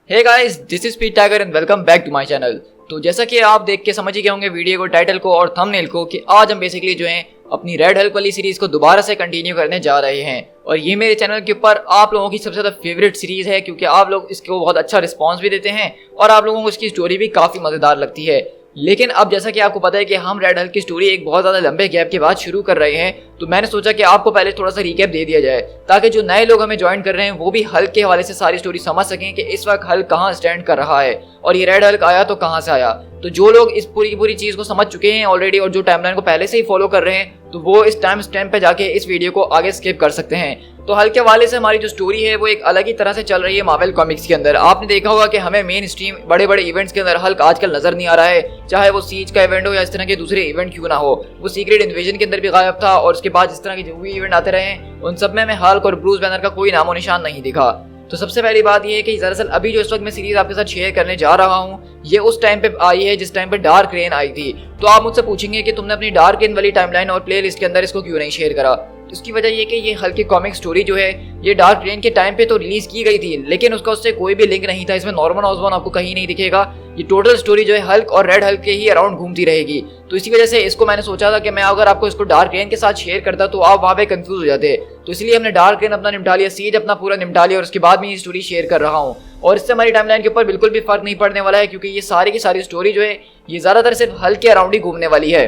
Hey guys, this is Pete Tiger and welcome back to my channel. तो जैसा कि आप देख के समझ ही गए होंगे वीडियो को, टाइटल को और थंबनेल को, कि आज हम बेसिकली जो है अपनी रेड हल्क वाली सीरीज को दोबारा से कंटिन्यू करने जा रहे हैं। और ये मेरे चैनल के ऊपर आप लोगों की सबसे ज़्यादा फेवरेट सीरीज है, क्योंकि आप लोग इसको बहुत अच्छा रिस्पॉन्स भी देते हैं और आप लोगों को इसकी स्टोरी भी काफ़ी मज़ेदार लगती है। लेकिन अब जैसा कि आपको पता है कि हम रेड हल्क की स्टोरी एक बहुत ज़्यादा लंबे गैप के बाद शुरू कर रहे हैं, तो मैंने सोचा कि आपको पहले थोड़ा सा रिकैप दे दिया जाए, ताकि जो नए लोग हमें ज्वाइन कर रहे हैं वो भी हल्क के हवाले से सारी स्टोरी समझ सकें कि इस वक्त हल्क कहाँ स्टैंड कर रहा है और ये रेड हल्क आया तो कहाँ से आया। तो जो लोग इस पूरी की पूरी चीज़ को समझ चुके हैं ऑलरेडी और जो टाइमलाइन को पहले से ही फॉलो कर रहे हैं, तो वो इस टाइम स्टैम्प पे जाके इस वीडियो को आगे स्किप कर सकते हैं। तो हल्क के हवाले से हमारी जो स्टोरी है वो एक अलग ही तरह से चल रही है मार्वल कॉमिक्स के अंदर। आपने देखा होगा कि हमें मेन स्ट्रीम बड़े बड़े इवेंट्स के अंदर हल्क आजकल नजर नहीं आ रहा है, चाहे वो सीज का इवेंट हो या इस तरह के दूसरे इवेंट क्यों ना हो। वो सीक्रेट इन्वेजन के अंदर भी गायब था और उसके बाद इस तरह के जो भी इवेंट आते रहे उन सब में हमें हल्क और ब्रूस बैनर का कोई नामो निशान नहीं दिखा। तो सबसे पहली बात यह है कि दरअसल अभी जो इस वक्त मैं सीरीज आपके साथ शेयर करने जा रहा हूँ ये उस टाइम पे आई है जिस टाइम पे डार्क रेन आई थी। तो आप मुझसे पूछेंगे कि तुमने अपनी डार्क रेन वाली टाइमलाइन और प्लेलिस्ट के अंदर इसको क्यों नहीं शेयर करा। तो इसकी वजह ये कि ये हल्क की कॉमिक स्टोरी जो है ये डार्क रेन के टाइम पे तो रिलीज की गई थी, लेकिन उसका उससे कोई भी लिंक नहीं था। इसमें नॉर्मन ऑसबॉर्न आपको कहीं नहीं दिखेगा। ये टोटल स्टोरी जो है हल्क और रेड हल्क के ही अराउंड घूमती रहेगी। तो इसी वजह से इसको मैंने सोचा था कि मैं अगर आपको इसको डार्क रेन के साथ शेयर करता तो आप वहाँ पे कंफ्यूज हो जाते। तो इसलिए हमने डार्क रेन अपना निपटा लिया, सीज अपना पूरा निपटा लिया और उसके बाद मैं ये स्टोरी शेयर कर रहा हूँ। और इससे हमारी टाइमलाइन के ऊपर बिल्कुल भी फर्क नहीं पड़ने वाला है, क्योंकि ये सारी की सारी स्टोरी जो है ये ज्यादातर सिर्फ हल्क के अराउंड ही घूमने वाली है।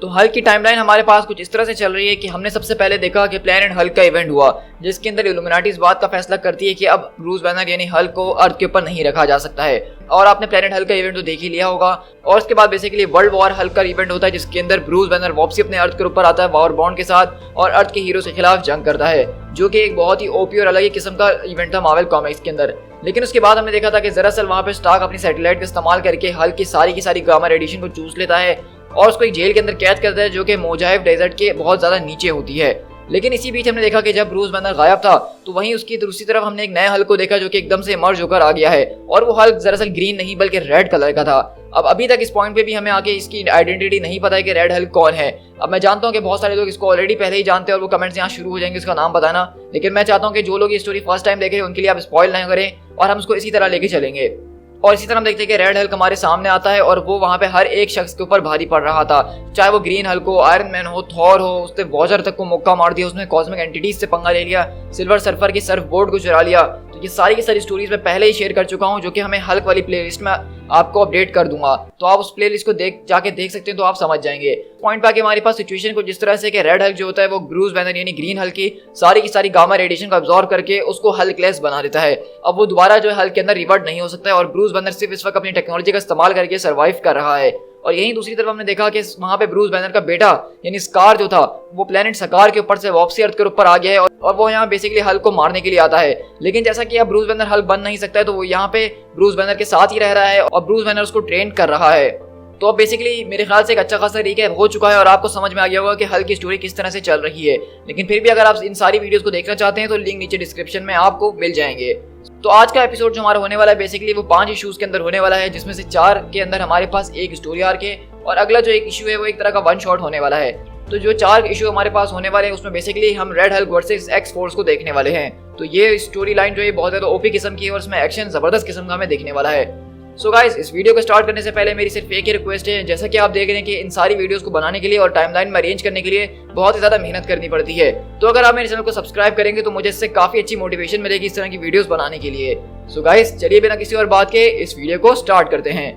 तो हल्क की टाइमलाइन हमारे पास कुछ इस तरह से चल रही है कि हमने सबसे पहले देखा कि प्लैनेट हल्क का इवेंट हुआ, जिसके अंदर इल्यूमिनाटी इस बात का फैसला करती है कि अब ब्रूस बैनर यानी हल्क को अर्थ के ऊपर नहीं रखा जा सकता है। और आपने प्लैनेट हल्क का इवेंट तो देख ही लिया होगा। और उसके बाद बेसिकली वर्ल्ड वॉर हल्क का इवेंट होता है, जिसके अंदर ब्रूस बैनर वापसी अपने अर्थ के ऊपर आता है वॉर बॉन्ड के साथ और अर्थ के हीरो के खिलाफ जंग करता है, जो कि एक बहुत ही ओपी और अलग ही किस्म का इवेंट था मार्वल कॉमिक्स के अंदर। लेकिन उसके बाद हमने देखा था कि दरअसल वहाँ पे स्टार्क अपनी सैटेलाइट का इस्तेमाल करके हल्क की सारी गामा रेडिएशन को चूस लेता है और उसको एक जेल के अंदर कैद करता है, जो कि मोजाहिब डेजर्ट के बहुत ज्यादा नीचे होती है। लेकिन इसी बीच हमने देखा कि जब ब्रूस बैनर गायब था तो वहीं उसकी दूसरी तरफ हमने एक नए हल्क को देखा, जो कि एकदम से मर्ज होकर आ गया है। और वो हल्क दरअसल ग्रीन नहीं बल्कि रेड कलर का था। अब अभी तक इस पॉइंट पे भी हमें आगे इसकी आइडेंटिटी नहीं पता है कि रेड हल्क कौन है। अब मैं जानता हूँ कि बहुत सारे लोग इसको ऑलरेडी पहले ही जानते हैं और वो कमेंट्स यहाँ शुरू हो जाएंगे इसका नाम बताना, लेकिन मैं चाहता हूँ कि जो लोग ये स्टोरी फर्स्ट टाइम देख रहे हैं उनके लिए आप स्पॉइल नहीं करें और हम उसको इसी तरह लेके चलेंगे। और इसी तरह हम देखते हैं कि रेड हल्क हमारे सामने आता है और वो वहाँ पे हर एक शख्स के ऊपर भारी पड़ रहा था, चाहे वो ग्रीन हल्क हो, आयरन मैन हो, थॉर हो। उसने वॉचर तक को मुक्का मार दिया, उसने कॉस्मिक एंटिटीज से पंगा ले लिया, सिल्वर सर्फर की सर्फ बोर्ड को चुरा लिया। तो ये सारी की सारी स्टोरीज मैं पहले ही शेयर कर चुका हूँ, जो कि हमें हल्क वाली प्लेलिस्ट में आपको अपडेट कर दूंगा। तो आप उस प्लेलिस्ट को जाके देख सकते हैं, तो आप समझ जाएंगे। पॉइंट पे आके हमारे पास सिचुएशन को जिस तरह से कि रेड हल्क जो होता है वो ब्रूस बैनर यानी ग्रीन हल्क की सारी गामा रेडिएशन को अब्सॉर्ब करके उसको हल्कलेस बना देता है। अब वो दोबारा जो है हल्क के अंदर रिवर्ट नहीं हो सकता है और ब्रूस बैनर सिर्फ इस वक्त अपनी टेक्नोलॉजी का इस्तेमाल करके सर्वाइव कर रहा है। और यहीं दूसरी तरफ हमने देखा कि वहां पे ब्रूस बैनर का बेटा यानी स्कार जो था वो प्लेनेट सकार के ऊपर से वापसी अर्थ के ऊपर आ गया है और वो यहाँ बेसिकली हल्क को मारने के लिए आता है। लेकिन जैसा कि अब ब्रूस बैनर हल्क बन नहीं सकता है, तो वो यहाँ पे ब्रूस बैनर के साथ ही रह रहा है और ब्रूस बैनर उसको ट्रेन कर रहा है। तो अब बेसिकली मेरे ख्याल से एक अच्छा खासा रिकैप हो चुका है और आपको समझ में आ गया होगा कि हल्क की स्टोरी किस तरह से चल रही है। लेकिन फिर भी अगर आप इन सारी वीडियोस को देखना चाहते हैं तो लिंक नीचे डिस्क्रिप्शन में आपको मिल जाएंगे। तो आज का एपिसोड जो हमारा होने वाला है बेसिकली वो 5 इश्यूज के अंदर होने वाला है, जिसमें से 4 के अंदर हमारे पास एक स्टोरी आर्क है और अगला जो एक इशू है वो एक तरह का वन शॉट होने वाला है। तो जो 4 इशू हमारे पास होने वाले हैं उसमें बेसिकली हम red Hulk versus x force को देखने वाले हैं। तो ये स्टोरी लाइन जो है बहुत ज्यादा ओपी किस्म की है और इसमें एक्शन जबरदस्त किस्म का हमें देखने वाला है। सो गाइस, इस वीडियो को स्टार्ट करने से पहले मेरी सिर्फ एक ही रिक्वेस्ट है। जैसा कि आप देख रहे हैं कि इन सारी वीडियोस को बनाने के लिए और टाइमलाइन में अरेंज करने के लिए बहुत ही ज्यादा मेहनत करनी पड़ती है, तो अगर आप मेरे चैनल को सब्सक्राइब करेंगे तो मुझे इससे काफी अच्छी मोटिवेशन मिलेगी इस तरह की वीडियोस बनाने के लिए। सो गाइस, चलिए बिना किसी और बात के इस वीडियो को स्टार्ट करते हैं।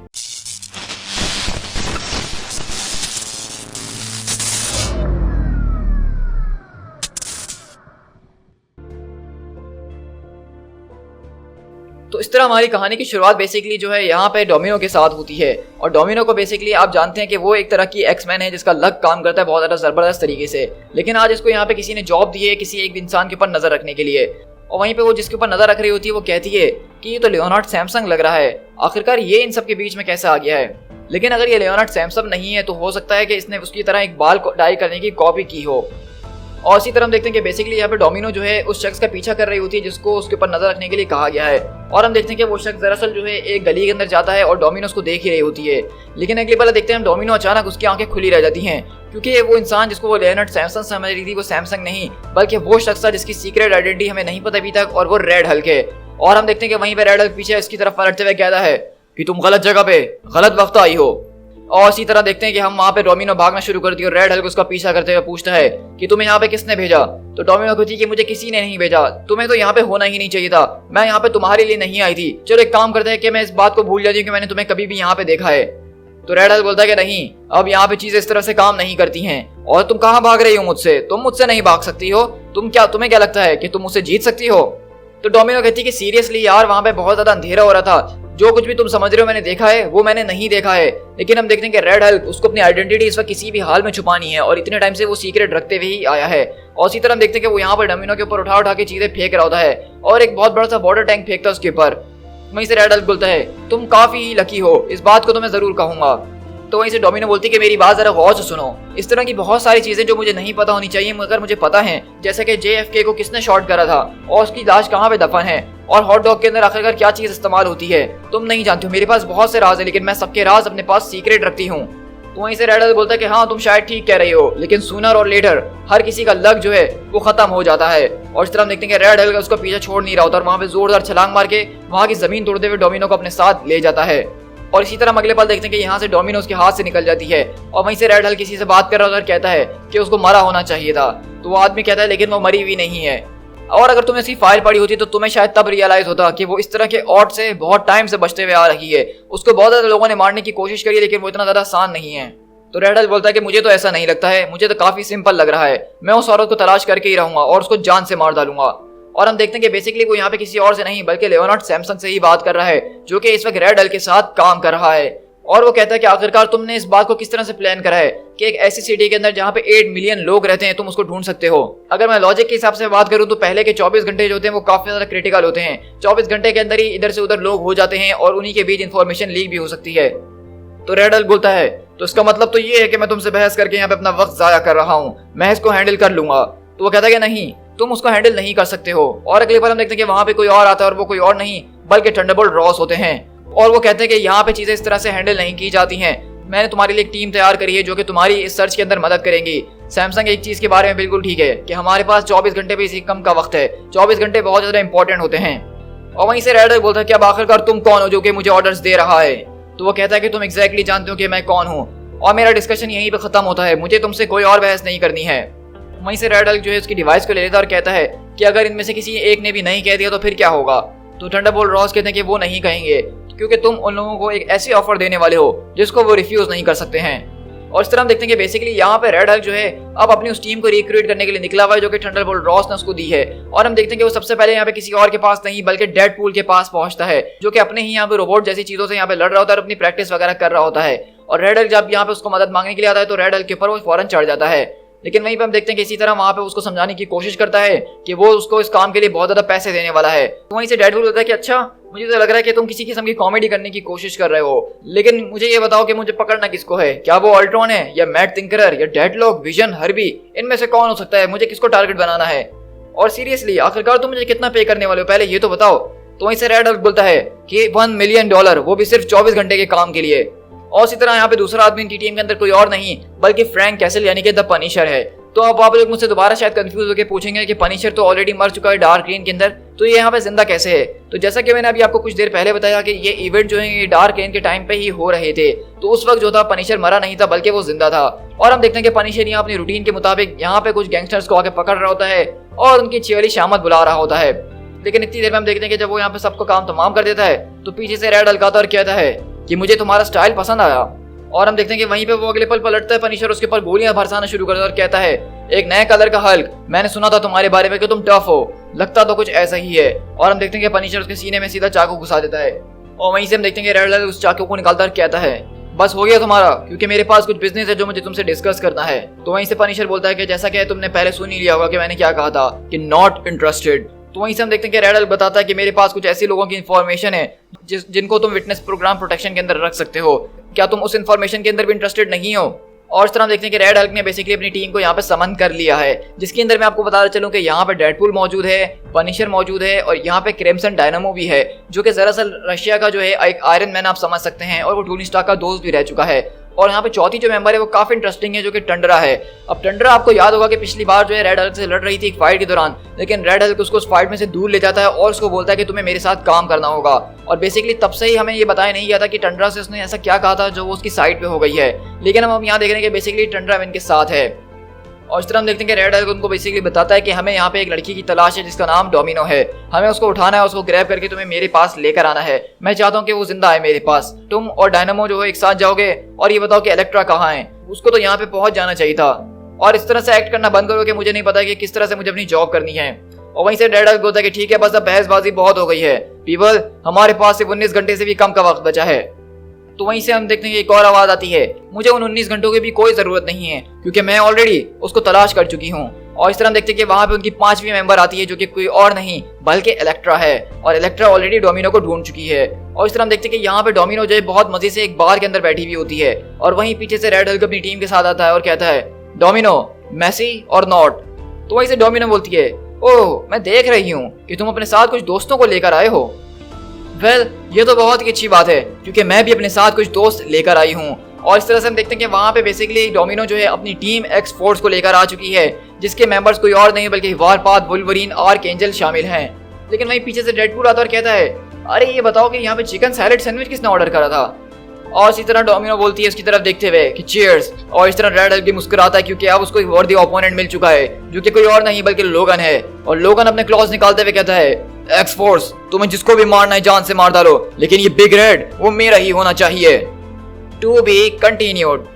तो इस तरह हमारी कहानी की शुरुआत बेसिकली जो है यहाँ पे डोमिनो के साथ होती है। और डोमिनो को बेसिकली आप जानते हैं कि वो एक तरह की एक्समैन है जिसका लक काम करता है बहुत ज़्यादा ज़बरदस्त तरीके से। लेकिन आज इसको यहाँ पे किसी ने जॉब दी है किसी एक इंसान के ऊपर नज़र रखने के लिए, और वहीं पे वो जिसके ऊपर नज़र रख रही होती है वो कहती है कि ये तो लियोनार्ड सैमसंग लग रहा है, आखिरकार ये इन सब के बीच में कैसे आ गया है। लेकिन अगर ये लियोनार्ड सैमसंग नहीं है तो हो सकता है कि इसने उसकी तरह एक बाल डाई करने की कॉपी की हो। और इसी तरह हम देखते हैं कि बेसिकली यहाँ पे डोमिनो जो है उस शख्स का पीछा कर रही होती है जिसको उसके ऊपर नजर रखने के लिए कहा गया है। और हम देखते हैं कि वो शख्स दरअसल जो है एक गली के अंदर जाता है और डोमिनो उसको देख ही रही होती है। लेकिन अगली बार देखते हैं हम डोमिनो अचानक उसकी आंखें खुली रह जाती हैं, क्योंकि वो इंसान जिसको वो लियोनार्ड सैमसंग समझ रही थी वो सैमसंग नहीं बल्कि वो शख्स था जिसकी सीक्रेट आइडेंटिटी हमें नहीं पता अभी तक, और वो रेड हल्क है। और हम देखते हैं कि वहीं पे रेड हल्क पीछे इसकी तरफ पलटते हुए कहता है कि तुम गलत जगह पे गलत वक्त आई हो। और इसी तरह देखते हैं कि हम वहां पे डोमिनो भागना शुरू करती है और रेड हल्क उसका पीछा करते हुए पूछता है कि तुम्हें यहाँ पे किसने भेजा। तो डोमिनो कहती है कि मुझे किसी ने नहीं भेजा, तुम्हें तो यहाँ पे होना ही नहीं चाहिए था, मैं यहाँ पे तुम्हारे लिए नहीं आई थी। चलो एक काम करते हैं कि मैं इस बात को भूल जाती हूँ कि मैंने तुम्हें कभी भी यहाँ पे देखा है। तो रेड हल्क बोलता है कि नहीं, अब यहाँ पे चीजें इस तरह से काम नहीं करती हैं और तुम कहाँ भाग रही हो मुझसे, तुम मुझसे नहीं भाग सकती हो, तुम्हें क्या लगता है कि तुम मुझसे जीत सकती हो। तो डोमिनो कहती है कि सीरियसली यार वहां पे बहुत ज्यादा अंधेरा हो रहा था, जो कुछ भी तुम समझ रहे हो मैंने देखा है वो मैंने नहीं देखा है। लेकिन हम देखते हैं कि रेड हल्क उसको अपनी आइडेंटिटी इस वक्त किसी भी हाल में छुपानी है और इतने टाइम से वो सीक्रेट रखते हुए ही आया है। और इसी तरह हम देखते हैं कि वो यहाँ पर डोमिनो के ऊपर उठा के चीजें फेंक रहा होता है और एक बहुत बड़ा सा वाटर टैंक फेंकता है उसके ऊपर। वहीं से रेड हल्क बोलता है तुम काफी ही लकी हो, इस बात को तो मैं जरूर कहूंगा। तो वहीं से डोमिनो बोलती है कि मेरी बात जरा गौर से सुनो, इस तरह की बहुत सारी चीजें जो मुझे नहीं पता होनी चाहिए मगर मुझे पता है, जैसे कि JFK को किसने शॉट करा था और उसकी लाश कहाँ पे दफन है और हॉट डॉग के अंदर आखिरकार क्या चीज इस्तेमाल होती है, तुम नहीं जानती हो। मेरे पास बहुत से राज है लेकिन मैं सबके राज अपने पास सीक्रेट रखती हूँ। तो वहीं से रेड हल्क बोलता है कि हाँ तुम शायद ठीक कह रही हो, लेकिन सूनर और लेटर हर किसी का लक जो है वो खत्म हो जाता है। और इस तरह हम देखते हैं कि रेड हल्क उसको पीछे छोड़ नहीं रहा होता और वहां पे जोरदार छलांग मार के वहां की जमीन तोड़ते हुए डोमिनो को अपने साथ ले जाता है। और इसी तरह अगले पल देखते हैं कि यहाँ से डोमिनो उसके हाथ से निकल जाती है और वहीं से रेड हल्क किसी से बात कर रहा होता है और कहता है कि उसको मरा होना चाहिए था। तो वो आदमी कहता है लेकिन वो मरी हुई नहीं है, और अगर तुम्हें इसकी फाइल पड़ी होती तो तुम्हें शायद तब रियलाइज होता कि वो इस तरह के ऑड से बहुत टाइम से बचते हुए आ रही है। उसको बहुत ज्यादा लोगों ने मारने की कोशिश करी लेकिन वो इतना ज्यादा आसान नहीं है। तो रेड हल्क बोलता है कि मुझे तो ऐसा नहीं लगता है, मुझे तो काफी सिंपल लग रहा है, मैं उस औरत को तलाश करके ही रहूंगा और उसको जान से मार डालूंगा। और हम देखते हैं कि बेसिकली वो यहाँ पे किसी और से नहीं बल्कि लियोनार्ड सैमसन से ही बात कर रहा है, जो कि इस वक्त रेड हल्क के साथ काम कर रहा है। और वो कहता है कि आखिरकार तुमने इस बात को किस तरह से प्लान करा है कि एक ऐसी सिटी के अंदर जहाँ पे 8 मिलियन लोग रहते हैं तुम उसको ढूंढ सकते हो। अगर मैं लॉजिक के हिसाब से बात करूँ तो पहले के 24 घंटे जो होते हैं वो काफी ज्यादा क्रिटिकल होते हैं। 24 घंटे के अंदर ही इधर से उधर लोग हो जाते हैं और उन्हीं के बीच इन्फॉर्मेशन लीक भी हो सकती है। तो रेड हल्क बोलता है तो इसका मतलब तो ये है कि मैं तुमसे बहस करके यहाँ पे अपना वक्त जाया कर रहा हूँ, मैं इसको हैंडल कर लूंगा। तो वो कहता है कि नहीं, तुम उसको हैंडल नहीं कर सकते हो। और अगले बार हम देखते हैं कि वहां पे कोई और आता है और वो कोई और नहीं बल्कि थंडरबोल्ट रॉस होते हैं। और वो कहते हैं कि यहाँ पे चीजें इस तरह से हैंडल नहीं की जाती हैं, मैंने तुम्हारे लिए एक टीम तैयार करी है जो कि तुम्हारी इस सर्च के अंदर मदद करेंगी। सैमसंग एक चीज के बारे में बिल्कुल ठीक है कि हमारे पास 24 घंटे पे इसी कम का वक्त है, 24 घंटे बहुत ज्यादा इंपॉर्टेंट होते हैं। और वहीं से रेड हल्क बोलता है कि अब आखिरकार तुम कौन हो जो कि मुझे ऑर्डर्स दे रहा है। तो वो कहता है कि तुम एग्जैक्टली जानते हो कि मैं कौन हूँ और मेरा डिस्कशन यहीं पे खत्म होता है, मुझे तुमसे कोई और बहस नहीं करनी है। वहीं से रेड हल्क जो है उसकी डिवाइस को ले लेता है और कहता है कि अगर इनमें से किसी एक ने भी नहीं कह दिया तो फिर क्या होगा। तो थंडरबोल्ट रॉस कहते हैं कि वो नहीं कहेंगे क्योंकि तुम उन लोगों को एक ऐसी ऑफर देने वाले हो जिसको वो रिफ्यूज नहीं कर सकते हैं। और इस तरह हम देखते हैं कि बेसिकली यहाँ पे रेड हल्क जो है अब अपनी उस टीम को रिक्रूट करने के लिए निकला हुआ है जो कि थंडरबोल्ट रॉस ने उसको दी है। और हम देखते हैं कि वो सबसे पहले यहाँ पे किसी और के पास नहीं बल्कि डेडपूल के पास पहुंचता है जो कि अपने ही यहाँ पे रोबोट जैसी चीजों से यहाँ पे लड़ रहा होता है और अपनी प्रैक्टिस वगैरह कर रहा होता है। और रेड हल्क जब यहाँ पे उसको मदद मांगने के लिए आता है तो रेड हल्क के ऊपर वो फौरन चढ़ जाता है। लेकिन वहीं पे हम देखते हैं कि इसी तरह वहां पे उसको समझाने की कोशिश करता है कि वो उसको इस काम के लिए बहुत ज्यादा पैसे देने वाला है। तो वहीं से डेडपूल बोलता है कि अच्छा, मुझे तो लग रहा है कि तुम किसी किस्म की कॉमेडी करने की कोशिश कर रहे हो, लेकिन मुझे ये बताओ कि मुझे पकड़ना किसको है, क्या वो अल्ट्रॉन है या मैट थिंकरर या डेडलॉक, विजन, हर्बी, इनमें से कौन हो सकता है, मुझे किसको टारगेट बनाना है। और सीरियसली आखिरकार तुम मुझे कितना पे करने वाले हो, पहले ये तो बताओ। तो वहीं से रेड हल्क बोलता है कि $1 मिलियन, वो भी सिर्फ 24 घंटे के काम के लिए। और इसी तरह यहाँ पे दूसरा आदमी इनकी टीम के अंदर कोई और नहीं बल्कि फ्रैंक कैसल यानी कि द पनिशर है। तो अब आप लोग मुझसे दोबारा शायद कंफ्यूज होकर पूछेंगे कि पनिशर तो ऑलरेडी मर चुका है डार्क रेन के अंदर, तो ये यहाँ पे जिंदा कैसे है। तो जैसा कि मैंने अभी आपको कुछ देर पहले बताया कि ये इवेंट जो है ये डार्क रेन के टाइम पे ही हो रहे थे, तो उस वक्त जो था पनिशर मरा नहीं था बल्कि वो जिंदा था। और हम देखते हैं कि पनिशर यहाँ अपनी रूटीन के मुताबिक यहाँ पे कुछ गैंगस्टर्स को आके पकड़ रहा होता है और उनकी चियली शामत बुला रहा होता है। लेकिन इतनी देर में हम देखते हैं कि जब वो यहाँ पे सबको काम तमाम कर देता है तो पीछे से रेड हल्क आता है और कहता है कि मुझे तुम्हारा स्टाइल पसंद आया। और हम देखते हैं कि वहीं पे वो अगले पल पलटता है पनिशर उसके ऊपर गोलियां बरसाना शुरू करता है और कहता है एक नए कलर का हल्क, मैंने सुना था तुम्हारे बारे में कि तुम टफ हो, लगता तो कुछ ऐसा ही है। और हम देखते हैं कि पनिशर उसके सीने में सीधा चाकू घुसा देता है और वहीं से हम देखते हैं कि रेड हल्क उस चाकू को निकालता है और कहता है बस हो गया तुम्हारा, क्योंकि मेरे पास कुछ बिजनेस है जो मुझे तुमसे डिस्कस करना है। तो वहीं से पनिशर बोलता है कि जैसा कि तुमने पहले सुन ही लिया होगा कि मैंने क्या कहा था कि नॉट इंटरेस्टेड। तो वहीं से हम देखते हैं कि रेड हल्क बताता है कि मेरे पास कुछ ऐसे लोगों की इन्फॉर्मेशन है जिनको तुम विटनेस प्रोग्राम प्रोटेक्शन के अंदर रख सकते हो, क्या तुम उस इन्फॉर्मेशन के अंदर भी इंटरेस्टेड नहीं हो। और इस तरह हम देखते हैं कि रेड हल्क ने बेसिकली अपनी टीम को यहाँ पे समन कर लिया है, जिसके अंदर मैं आपको बताता चलूं कि यहाँ पे डेडपूल मौजूद है, पनिशर मौजूद है और यहाँ पे क्रिम्सन डायनामो भी है जो कि दरअसल रशिया का जो है एक आयरन मैन आप समझ सकते हैं और वो टोनी स्टार्क का दोस्त भी रह चुका है। और यहाँ पे चौथी जो मेंबर है वो काफी इंटरेस्टिंग है, जो कि टंडरा है। अब टंडरा आपको याद होगा कि पिछली बार जो है रेड हल्क से लड़ रही थी एक फाइट के दौरान, लेकिन रेड हल्क उसको उस फाइट में से दूर ले जाता है और उसको बोलता है कि तुम्हें मेरे साथ काम करना होगा। और बेसिकली तब से ही हमें ये बताया नहीं गया था कि टंडरा से उसने ऐसा क्या कहा था जो वो उसकी साइड पे हो गई है, लेकिन हम यहाँ देख रहे हैं कि बेसिकली टंडरा इनके साथ है। और इस तरह हम देखते हैं कि रेड हल्क उनको बेसिकली बताता है कि हमें यहाँ पे एक लड़की की तलाश है जिसका नाम डोमिनो है, हमें उसको उठाना है, उसको ग्रैब करके तुम्हें मेरे पास लेकर आना है। मैं चाहता हूँ कि वो जिंदा है मेरे पास। तुम और डायनामो जो है एक साथ जाओगे और ये बताओ कि इलेक्ट्रा कहाँ है, उसको तो यहाँ पे पहुंच जाना चाहिए था। और इस तरह से एक्ट करना बंद करो कि मुझे नहीं पता कि किस तरह से मुझे अपनी जॉब करनी है। और वहीं से रेड हल्क बोलता है कि ठीक है, बस अब बहसबाजी बहुत हो गई है पीपल, हमारे पास सिर्फ 19 घंटे से भी कम का वक्त बचा है। तो वहीं से हम देखते हैं कि एक और आवाज आती है, मुझे उन 19 घंटों की भी कोई जरूरत नहीं है क्योंकि मैं ऑलरेडी उसको तलाश कर चुकी हूँ। और इस तरह हम देखते हैं कि वहां पे उनकी 5वीं मेंबर आती है जो कि कोई और नहीं बल्कि इलेक्ट्रा है, और इलेक्ट्रा ऑलरेडी डोमिनो को ढूंढ चुकी है। और इस तरह हम देखते हैं कि यहाँ पे डोमिनो जो है बहुत मजे से एक बार के अंदर बैठी हुई होती है, और वहीं पीछे से रेड हल्क अपनी टीम के साथ आता है और कहता है डोमिनो, मेसी और नॉट। तो वहीं से डोमिनो बोलती है, ओह मैं देख रही हूँ कि तुम अपने साथ कुछ दोस्तों को लेकर आए हो। ये तो बहुत ही अच्छी बात है क्योंकि मैं भी अपने साथ कुछ दोस्त लेकर आई हूँ। और इस तरह से हम देखते हैं कि वहाँ पे बेसिकली डोमिनो जो है अपनी टीम एक्स फोर्स को लेकर आ चुकी है, जिसके मेंबर्स कोई और नहीं बल्कि वारपाथ, वुल्वरीन, आर्कएंजल शामिल हैं। लेकिन वहीं पीछे से डेडपूल आता और कहता है, अरे ये बताओ कि यहाँ पे चिकन सैलेड सैंडविच किसने ऑर्डर करा था। और इसी तरह डोमिनो बोलती है उसकी तरफ देखते हुए कि चीयर्स। और इस तरह रेड हल्क भी मुस्कुराता है क्योंकि अब उसको एक वर्दी ओपोनेंट मिल चुका है जो कि कोई और नहीं बल्कि लोगन है। और लोगन अपने क्लॉज निकालते हुए कहता है, एक्स फोर्स तुम्हें जिसको भी मारना है जान से मार डालो, लेकिन ये बिग रेड वो मेरा ही होना चाहिए। To be continued.